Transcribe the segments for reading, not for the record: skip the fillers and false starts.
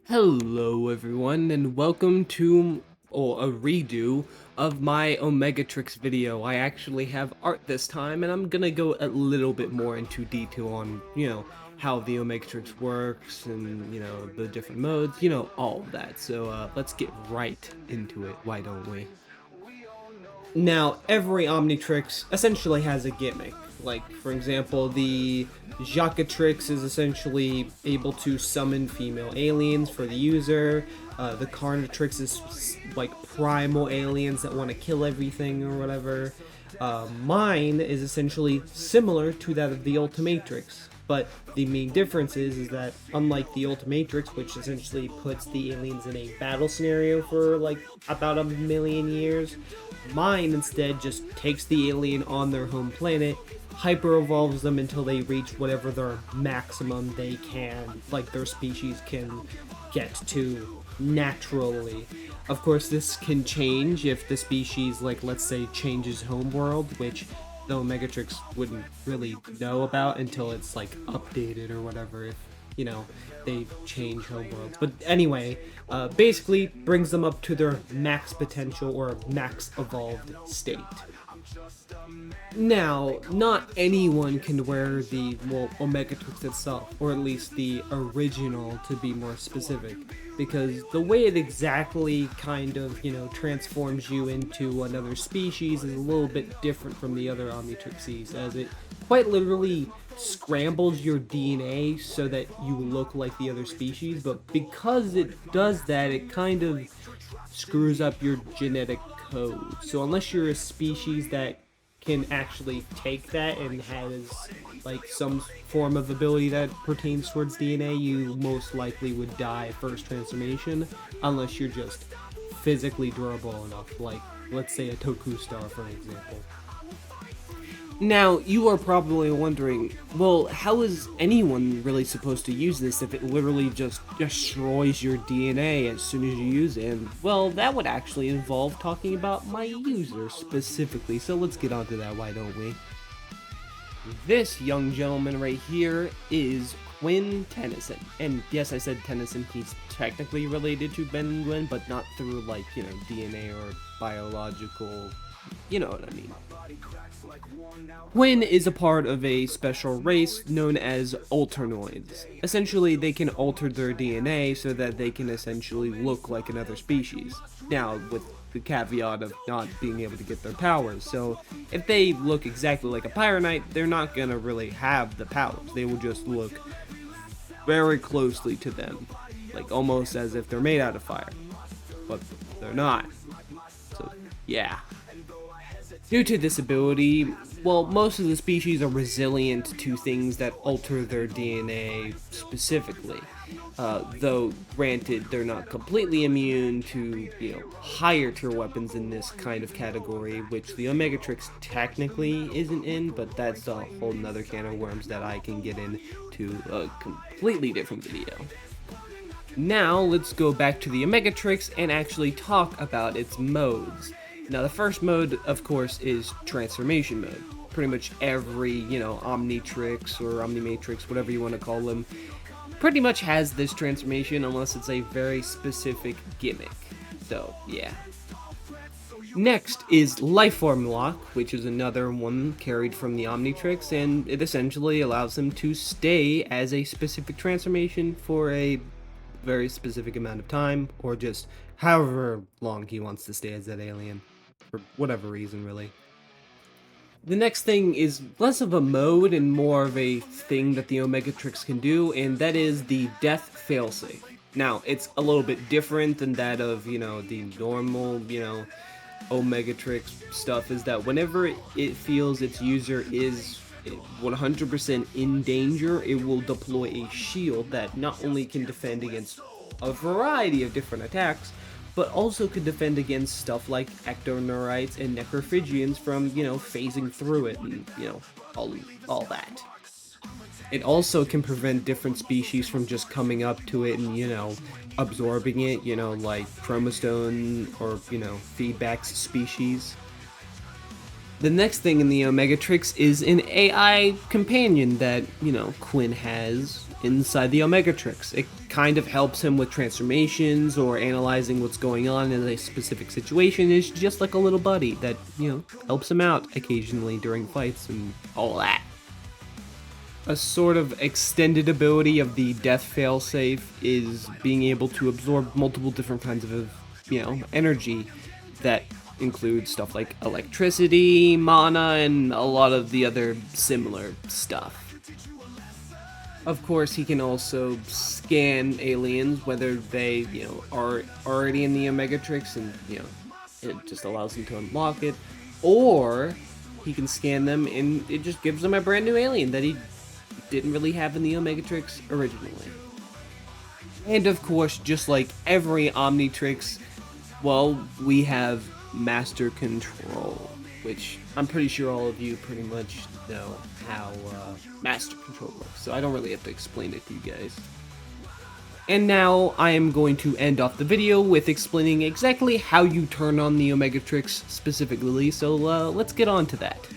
Hello everyone, and welcome to a redo of my Omegatrix video. I actually have art this time, and I'm gonna go a little bit more into detail on, how the Omegatrix works and, the different modes, all of that. So let's get right into it, why don't we? Now, every Omnitrix essentially has a gimmick. Like, for example, the Jacatrix is essentially able to summon female aliens for the user. The Carnatrix is like primal aliens that want to kill everything or whatever. Mine is essentially similar to that of the Ultimatrix, but the main difference is that unlike the Ultimatrix, which essentially puts the aliens in a battle scenario for like about 1,000,000 years, mine instead just takes the alien on their home planet, hyper evolves them until they reach whatever their maximum they can, like their species can get to naturally. Of course, this can change if the species, like, let's say, changes homeworld, which the Omegatrix wouldn't really know about until it's, like, updated or whatever, if, they change homeworlds. But anyway, basically brings them up to their max potential or max evolved state. Now, not anyone can wear the, Omegatrix itself, or at least the original to be more specific, because the way it exactly kind of, transforms you into another species is a little bit different from the other Omnitrixes, as it quite literally scrambles your DNA so that you look like the other species, but because it does that, it kind of screws up your genetic code. So unless you're a species that can actually take that and has like some form of ability that pertains towards DNA, you most likely would die first transformation, unless you're just physically durable enough, like let's say a Toku Star for example. Now, you are probably wondering, well, how is anyone really supposed to use this if it literally just destroys your DNA as soon as you use it? And, well, that would actually involve talking about my user specifically, so let's get on to that, why don't we? This young gentleman right here is Quinn Tennyson. And yes, I said Tennyson, he's technically related to Ben and Gwen, but not through, like, DNA or biological, you know what I mean. Quinn is a part of a special race known as Alternoids. Essentially, they can alter their DNA so that they can essentially look like another species. Now, with the caveat of not being able to get their powers. So, if they look exactly like a Pyronite, they're not gonna really have the powers. They will just look very closely to them, like almost as if they're made out of fire. But they're not. So, yeah. Due to this ability, well, most of the species are resilient to things that alter their DNA specifically. Though, granted, they're not completely immune to, higher tier weapons in this kind of category, which the Omegatrix technically isn't in, but that's a whole nother can of worms that I can get into a completely different video. Now, let's go back to the Omegatrix and actually talk about its modes. Now, the first mode, of course, is Transformation Mode. Pretty much every, Omnitrix or Omnimatrix, whatever you want to call them, pretty much has this transformation unless it's a very specific gimmick. So, yeah. Next is Lifeform Lock, which is another one carried from the Omnitrix, and it essentially allows them to stay as a specific transformation for a very specific amount of time, or just however long he wants to stay as that alien. For whatever reason, really. The next thing is less of a mode and more of a thing that the Omegatrix can do, and that is the Death Failsafe. Now, it's a little bit different than that of, the normal, Omegatrix stuff, is that whenever it feels its user is 100% in danger, it will deploy a shield that not only can defend against a variety of different attacks, but also could defend against stuff like Ectoneurites and Necrophagians from, phasing through it and, all that. It also can prevent different species from just coming up to it and, absorbing it, like Chromostone or, Feedback's species. The next thing in the Omegatrix is an AI companion that, Quinn has, inside the Omegatrix. It kind of helps him with transformations or analyzing what's going on in a specific situation. It's just like a little buddy that, helps him out occasionally during fights and all that. A sort of extended ability of the death failsafe is being able to absorb multiple different kinds of, energy that includes stuff like electricity, mana, and a lot of the other similar stuff. Of course, he can also scan aliens, whether they, are already in the Omegatrix and, it just allows him to unlock it, or he can scan them and it just gives him a brand new alien that he didn't really have in the Omegatrix originally. And of course, just like every Omnitrix, well, we have Master Control, which I'm pretty sure all of you pretty much know how Master Control works, so I don't really have to explain it to you guys. And now I am going to end off the video with explaining exactly how you turn on the Omegatrix specifically, so let's get on to that.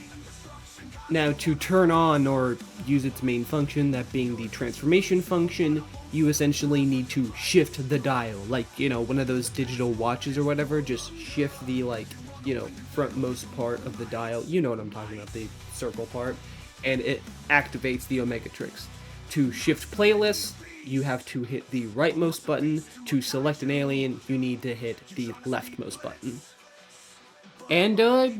Now, to turn on or use its main function, that being the transformation function, you essentially need to shift the dial, like, one of those digital watches or whatever, just shift the, frontmost part of the dial, you know what I'm talking about, the circle part, and it activates the Omegatrix. To shift playlists, you have to hit the rightmost button. To select an alien, you need to hit the leftmost button. And,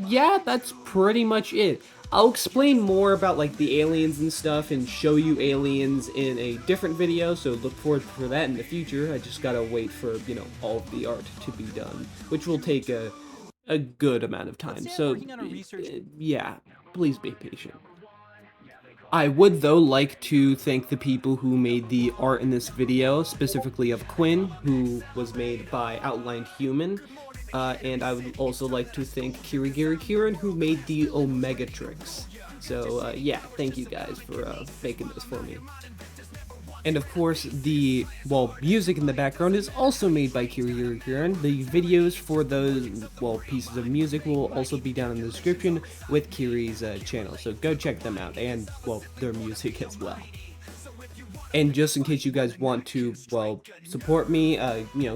yeah, that's pretty much it. I'll explain more about, the aliens and stuff and show you aliens in a different video, so look forward for that in the future. I just gotta wait for, all of the art to be done, which will take a good amount of time, so, yeah, please be patient. I would, though, like to thank the people who made the art in this video, specifically of Quinn, who was made by Outlined Human. And I would also like to thank Kiran, who made the Omegatrix. So, yeah, thank you guys for making this for me. And of course, the, music in the background is also made by Kiran. The videos for those, pieces of music will also be down in the description with Kiri's channel. So go check them out, and, their music as well. And just in case you guys want to, support me,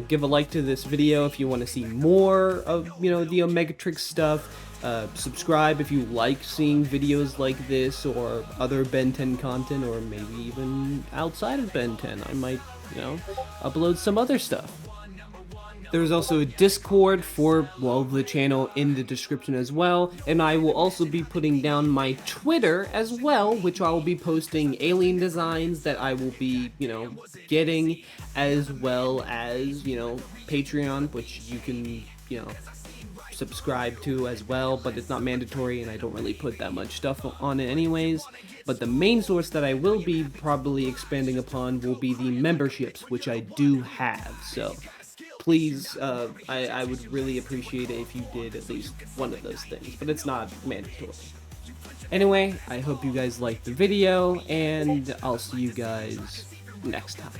give a like to this video if you want to see more of, the Omegatrix stuff. Subscribe if you like seeing videos like this or other Ben 10 content, or maybe even outside of Ben 10. I might, upload some other stuff. There's also a Discord for, the channel in the description as well, and I will also be putting down my Twitter as well, which I will be posting alien designs that I will be, getting, as well as, Patreon, which you can, subscribe to as well, but it's not mandatory, and I don't really put that much stuff on it anyways. But the main source that I will be probably expanding upon will be the memberships, which I do have, so please, I would really appreciate it if you did at least one of those things, but it's not mandatory. Anyway, I hope you guys liked the video, and I'll see you guys next time.